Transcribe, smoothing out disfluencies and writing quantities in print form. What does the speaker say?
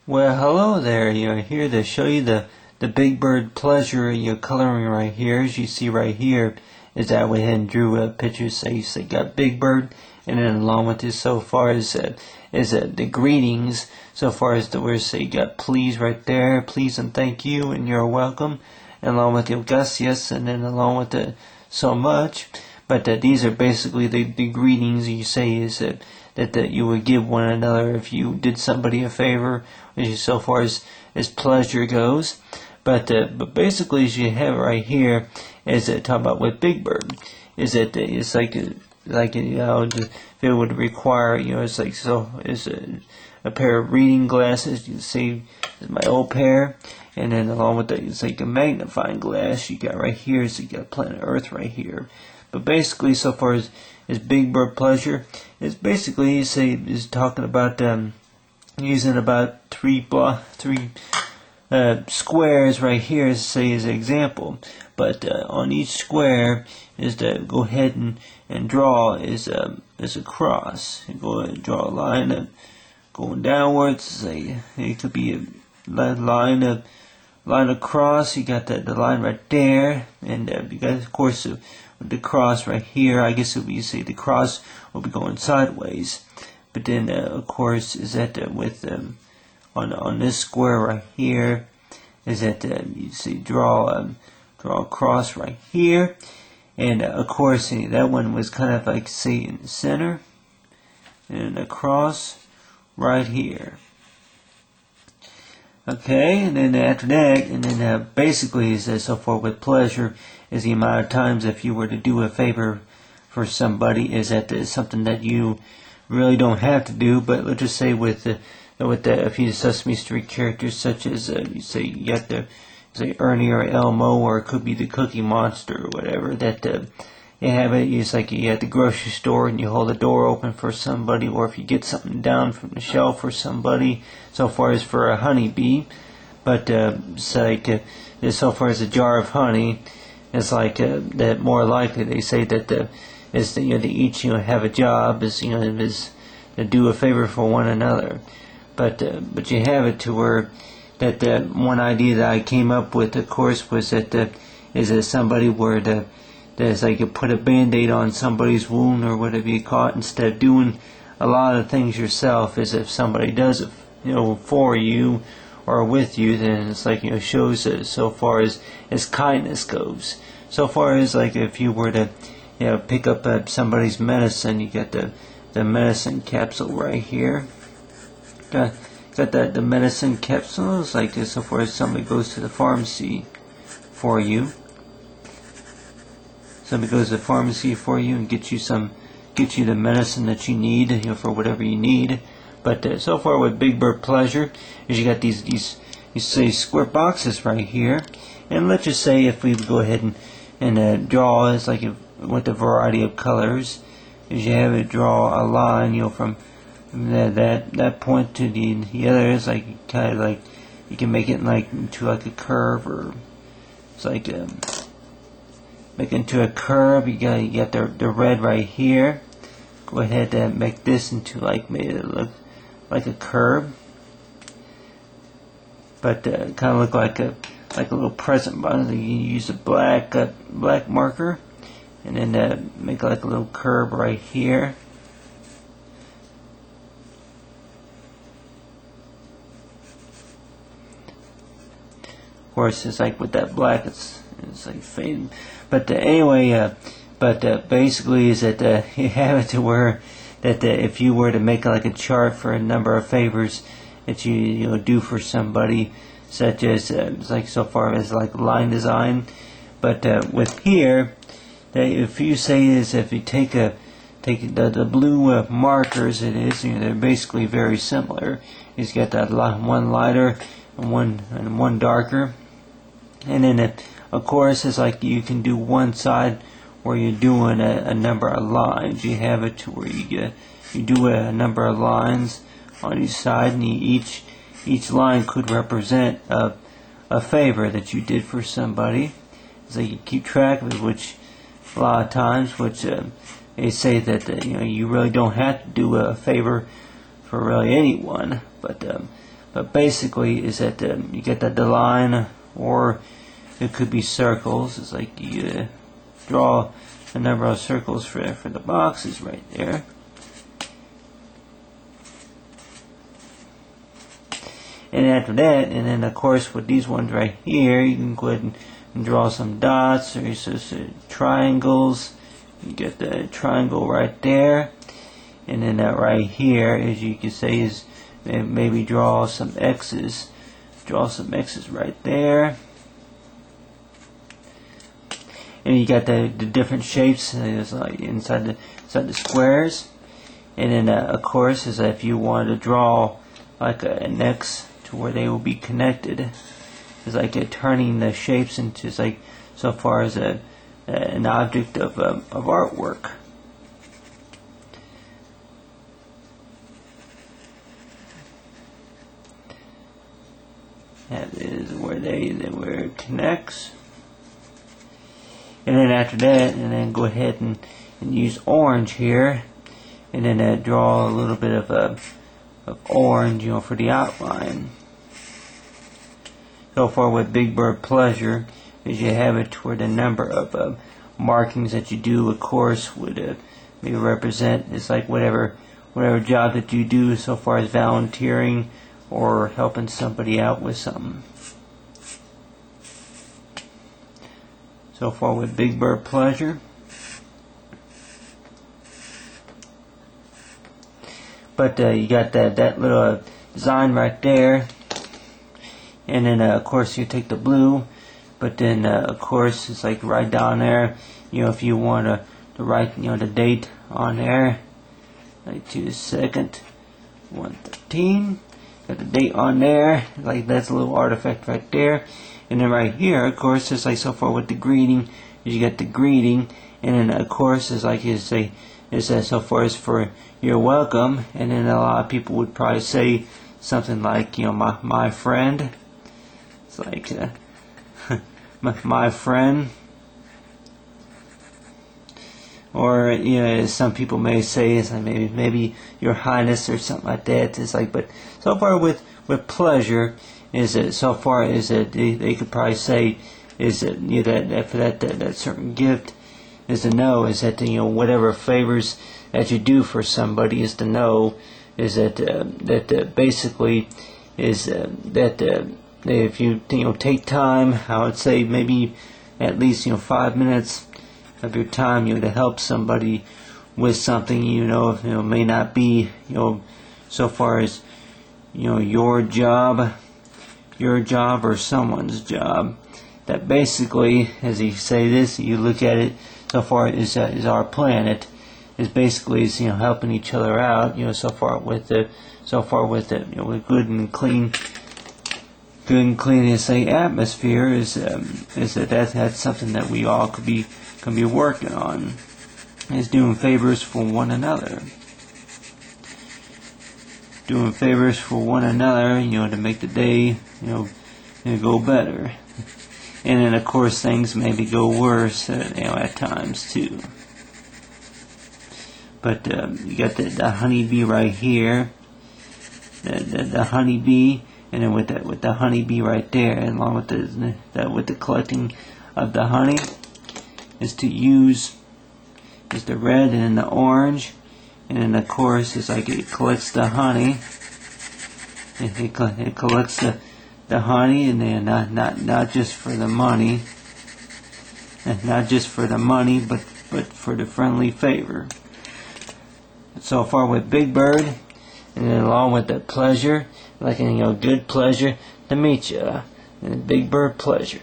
Well, hello there. Here to show you the Big Bird pleasure coloring right here. As you see right here, is that I went ahead and drew a picture. Say got Big Bird, and then along with this, so far as the greetings. So far as the words, say you got please right there, please and thank you, and you're welcome, and along with the gracias, and then along with the so much. But these are basically the greetings you say is that you would give one another if you did somebody a favor, so far as pleasure goes. But basically, as you have it right here, is talk about with Big Bird, is that it's like if it would require, it's like, so is a pair of reading glasses. You can see my old pair, and then along with that, it's like a magnifying glass you got right here. So you got planet Earth right here. But basically, so far as Big Bird pleasure, is basically is talking about using about three squares right here as say as an example. But on each square is to go ahead and draw is a cross. You go ahead and draw a line going downwards. Say it could be a line across. You got the line right there, and you got, of course, the cross right here. I guess it would be, say, the cross will be going sideways. But then, of course, is that with on this square right here, is that you see draw a cross right here, and of course that one was kind of like, say, in the center, and a cross right here. Okay, and then after that, and then basically is so far with pleasure is the amount of times if you were to do a favor for somebody, is that something that you really don't have to do. But let's just say with a few Sesame Street characters, such as you say you got the say Ernie or Elmo, or it could be the Cookie Monster or whatever, that you have it. It's like you at the grocery store and you hold the door open for somebody, or if you get something down from the shelf for somebody, so far as for a honeybee. But it's like so far as a jar of honey, it's like that more likely they say that is they each have a job, is is to do a favor for one another. But you have it to where that one idea that I came up with, of course, was that is that somebody were to that's like you put a band-aid on somebody's wound or whatever you call it, instead of doing a lot of things yourself. Is if somebody does it for you or with you, then it's like shows so far as kindness goes. So far as like if you were to pick up somebody's medicine, you get the medicine capsule right here. Got the medicine capsule. It's like this. So far as somebody goes to the pharmacy for you. Somebody goes to the pharmacy for you and get you the medicine that you need, for whatever you need. But so far with Big Bird pleasure is you got these you say square boxes right here, and let's just say if we go ahead and draw, it's like with a variety of colors, is you have it draw a line, from that point to the other. Is like kind of like you can make it like into like a curve, or it's like make it into a curve. You got the red right here. Go ahead and make this into like, made it look like a curve, but kind of look like a little present button. You use a black marker, and then make like a little curve right here. Of course, it's like with that black, it's like fading. But anyway, basically is that you have it to where that if you were to make like a chart for a number of favors that you do for somebody, such as it's like so far as like line design. But with here, that if you say is if you take the blue markers, it is they're basically very similar. It's got that one lighter and one darker, and then of course it's like you can do one side where you're doing a number of lines. You have it to where you do a number of lines on each side, and each line could represent a favor that you did for somebody. So you keep track of it, which a lot of times, which they say that you really don't have to do a favor for really anyone, but but basically is that you get the line, or it could be circles. It's like you draw a number of circles for the boxes right there. And after that, and then of course with these ones right here, you can go ahead and draw some dots, or just triangles. You get the triangle right there, and then that right here, as you can say, is maybe draw some X's. Draw some X's right there. And you got the different shapes like inside the squares. And then of course, is if you want to draw like an X to where they will be connected, it's like turning the shapes into like so far as an object of artwork. That is where where it connects. And then after that, and then go ahead and use orange here, and then draw a little bit of orange, for the outline. So far with Big Bird Pleasure, is you have it toward the number of markings that you do, of course, would maybe represent, it's like whatever job that you do so far as volunteering or helping somebody out with something. So far with Big Bird Pleasure. But you got that little design right there. And then of course you take the blue, but then of course it's like right down there, if you want to write the date on there, like 2/2, 1/13, got the date on there, like that's a little artifact right there. And then right here, of course, it's like so far with the greeting, you get the greeting, and then of course it's like you say, it says so far as for you're welcome, and then a lot of people would probably say something like my friend. It's like my friend, or some people may say it's like maybe your highness or something like that. It's like, but so far with pleasure is that so far is that they could probably say is that that for that certain gift is to know is that whatever favors that you do for somebody is to know is that basically is that if you take time, I would say maybe at least 5 minutes of your time to help somebody with something may not be so far as your job or someone's job. That basically, as you say this, you look at it so far is our planet is basically is helping each other out so far with with good and clean say atmosphere is that's something that we all can be working on, is doing favors for one another. Doing favors for one another, to make the day, go better. And then, of course, things maybe go worse, at times too. But you got the honeybee right here, the honeybee, and then with the honeybee right there, along with the collecting of the honey, is to use is the red and then the orange. And then of course it's like it collects the honey. It collects the honey, and then not just for the money, not just for the money, but for the friendly favor. So far with Big Bird, and then along with the pleasure, like good pleasure to meet you, and Big Bird Pleasure.